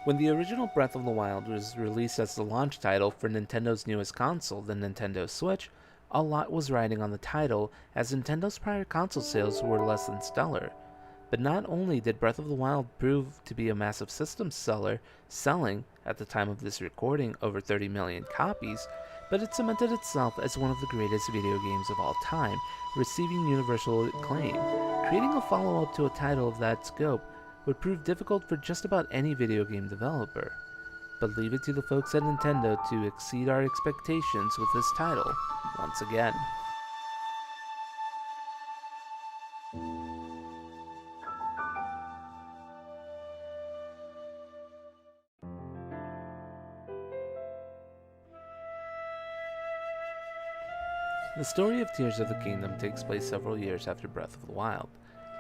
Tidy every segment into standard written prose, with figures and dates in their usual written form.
When the original Breath of the Wild was released as the launch title for Nintendo's newest console, the Nintendo Switch, a lot was riding on the title as Nintendo's prior console sales were less than stellar. But not only did Breath of the Wild prove to be a massive system seller, selling, at the time of this recording, over 30 million copies, but it cemented itself as one of the greatest video games of all time, receiving universal acclaim. Creating a follow-up to a title of that scope would prove difficult for just about any video game developer. But leave it to the folks at Nintendo to exceed our expectations with this title, once again. The story of Tears of the Kingdom takes place several years after Breath of the Wild.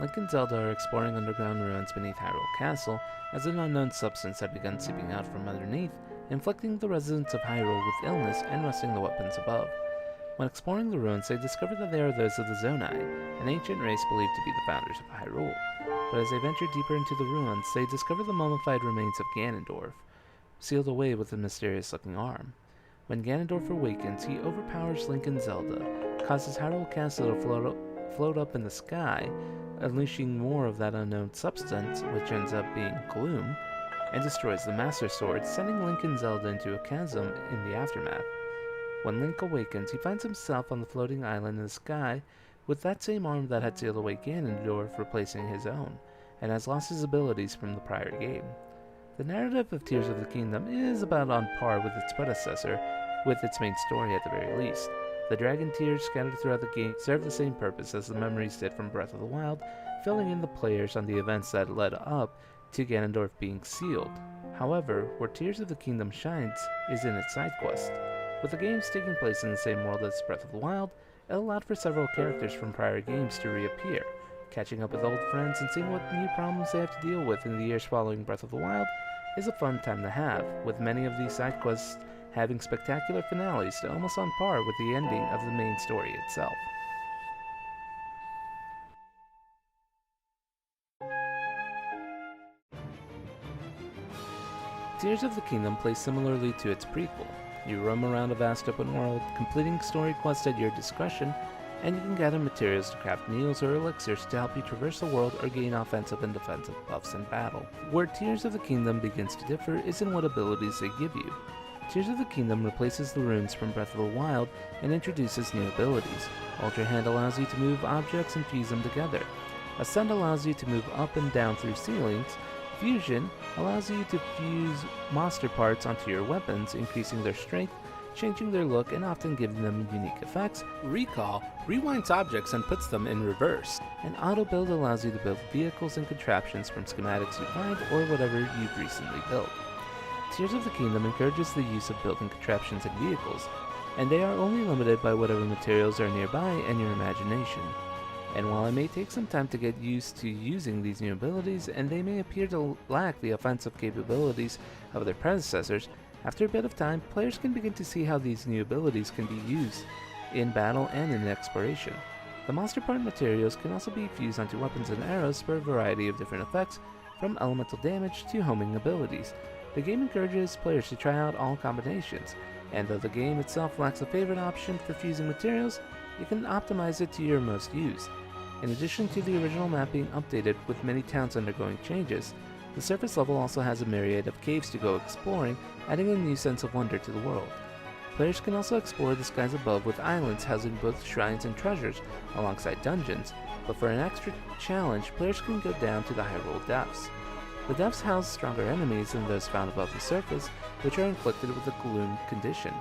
Link and Zelda are exploring underground ruins beneath Hyrule Castle as an unknown substance had begun seeping out from underneath, inflicting the residents of Hyrule with illness and rusting the weapons above. When exploring the ruins, they discover that they are those of the Zonai, an ancient race believed to be the founders of Hyrule. But as they venture deeper into the ruins, they discover the mummified remains of Ganondorf, sealed away with a mysterious-looking arm. When Ganondorf awakens, he overpowers Link and Zelda, causes Hyrule Castle to float up in the sky, unleashing more of that unknown substance, which ends up being gloom, and destroys the Master Sword, sending Link and Zelda into a chasm in the aftermath. When Link awakens, he finds himself on the floating island in the sky, with that same arm that had sealed away Ganondorf replacing his own, and has lost his abilities from the prior game. The narrative of Tears of the Kingdom is about on par with its predecessor, with its main story at the very least. The dragon tears scattered throughout the game serve the same purpose as the memories did from Breath of the Wild, filling in the players on the events that led up to Ganondorf being sealed. However, where Tears of the Kingdom shines is in its side quest. With the games taking place in the same world as Breath of the Wild, it allowed for several characters from prior games to reappear. Catching up with old friends and seeing what new problems they have to deal with in the years following Breath of the Wild is a fun time to have, with many of these side quests having spectacular finales almost on par with the ending of the main story itself. Tears of the Kingdom plays similarly to its prequel. You roam around a vast open world, completing story quests at your discretion, and you can gather materials to craft meals or elixirs to help you traverse the world or gain offensive and defensive buffs in battle. Where Tears of the Kingdom begins to differ is in what abilities they give you. Tears of the Kingdom replaces the runes from Breath of the Wild and introduces new abilities. Ultra Hand allows you to move objects and fuse them together. Ascend allows you to move up and down through ceilings. Fusion allows you to fuse monster parts onto your weapons, increasing their strength, changing their look, and often giving them unique effects. Recall rewinds objects and puts them in reverse. And Auto Build allows you to build vehicles and contraptions from schematics you find or whatever you've recently built. Tears of the Kingdom encourages the use of building contraptions and vehicles, and they are only limited by whatever materials are nearby and your imagination. And while it may take some time to get used to using these new abilities, and they may appear to lack the offensive capabilities of their predecessors, after a bit of time, players can begin to see how these new abilities can be used in battle and in exploration. The monster part materials can also be fused onto weapons and arrows for a variety of different effects, from elemental damage to homing abilities. The game encourages players to try out all combinations, and though the game itself lacks a favorite option for fusing materials, you can optimize it to your most use. In addition to the original map being updated with many towns undergoing changes, the surface level also has a myriad of caves to go exploring, adding a new sense of wonder to the world. Players can also explore the skies above with islands housing both shrines and treasures, alongside dungeons, but for an extra challenge, players can go down to the Hyrule Depths. The depths house stronger enemies than those found above the surface, which are inflicted with a Gloom condition.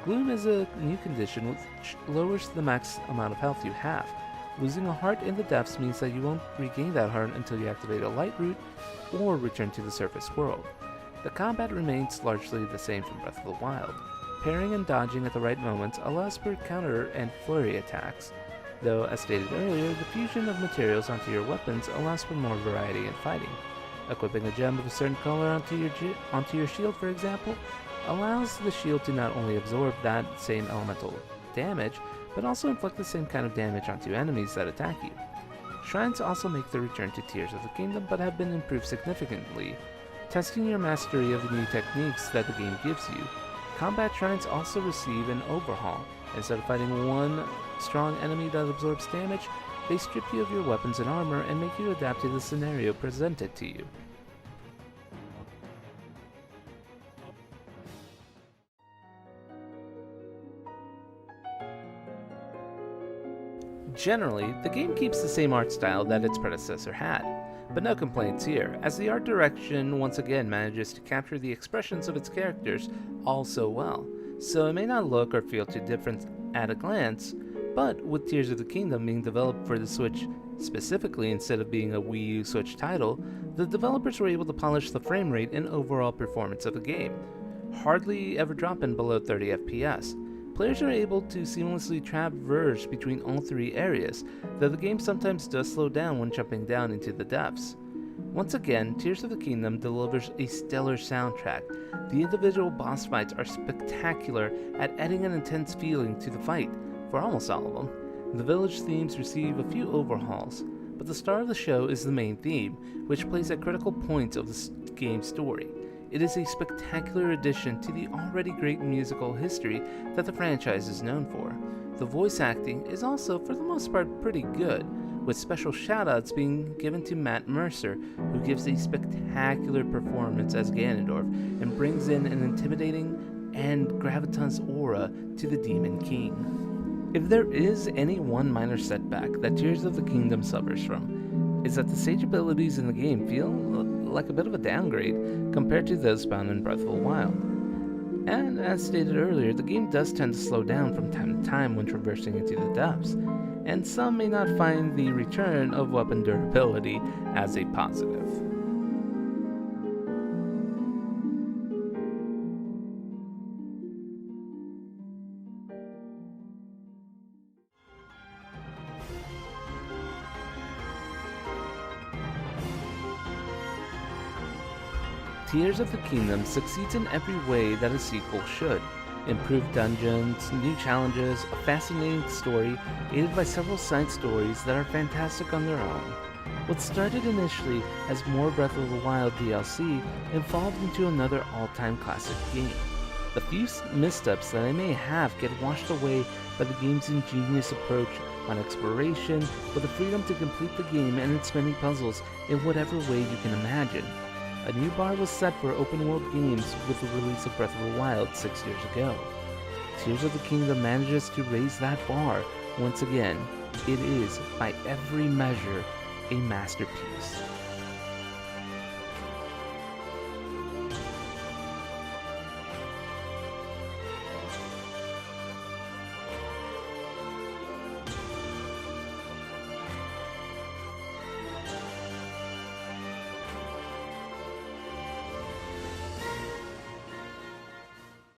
Gloom is a new condition which lowers the max amount of health you have. Losing a heart in the depths means that you won't regain that heart until you activate a light route or return to the surface world. The combat remains largely the same from Breath of the Wild. Parrying and dodging at the right moments allows for counter and flurry attacks, though as stated earlier, the fusion of materials onto your weapons allows for more variety in fighting. Equipping a gem of a certain color onto your shield, for example, allows the shield to not only absorb that same elemental damage, but also inflict the same kind of damage onto enemies that attack you. Shrines also make their return to Tears of the Kingdom but have been improved significantly, testing your mastery of the new techniques that the game gives you. Combat shrines also receive an overhaul. Instead of fighting one strong enemy that absorbs damage, they strip you of your weapons and armor and make you adapt to the scenario presented to you. Generally, the game keeps the same art style that its predecessor had, but no complaints here, as the art direction once again manages to capture the expressions of its characters all so well, so it may not look or feel too different at a glance, but with Tears of the Kingdom being developed for the Switch specifically instead of being a Wii U Switch title, the developers were able to polish the frame rate and overall performance of the game, hardly ever dropping below 30 FPS. Players are able to seamlessly traverse between all three areas, though the game sometimes does slow down when jumping down into the depths. Once again, Tears of the Kingdom delivers a stellar soundtrack. The individual boss fights are spectacular at adding an intense feeling to the fight, for almost all of them. The village themes receive a few overhauls, but the star of the show is the main theme, which plays at critical points of the game's story. It is a spectacular addition to the already great musical history that the franchise is known for. The voice acting is also, for the most part, pretty good, with special shoutouts being given to Matt Mercer, who gives a spectacular performance as Ganondorf and brings in an intimidating and gravitas aura to the Demon King. If there is any one minor setback that Tears of the Kingdom suffers from, is that the stage abilities in the game feel like a bit of a downgrade compared to those found in Breath of the Wild. And as stated earlier, the game does tend to slow down from time to time when traversing into the depths, and some may not find the return of weapon durability as a positive. Tears of the Kingdom succeeds in every way that a sequel should. Improved dungeons, new challenges, a fascinating story, aided by several side stories that are fantastic on their own. What started initially as more Breath of the Wild DLC evolved into another all-time classic game. The few missteps that I may have get washed away by the game's ingenious approach on exploration, with the freedom to complete the game and its many puzzles in whatever way you can imagine. A new bar was set for open-world games with the release of Breath of the Wild 6 years ago. Tears of the Kingdom manages to raise that bar once again. It is, by every measure, a masterpiece.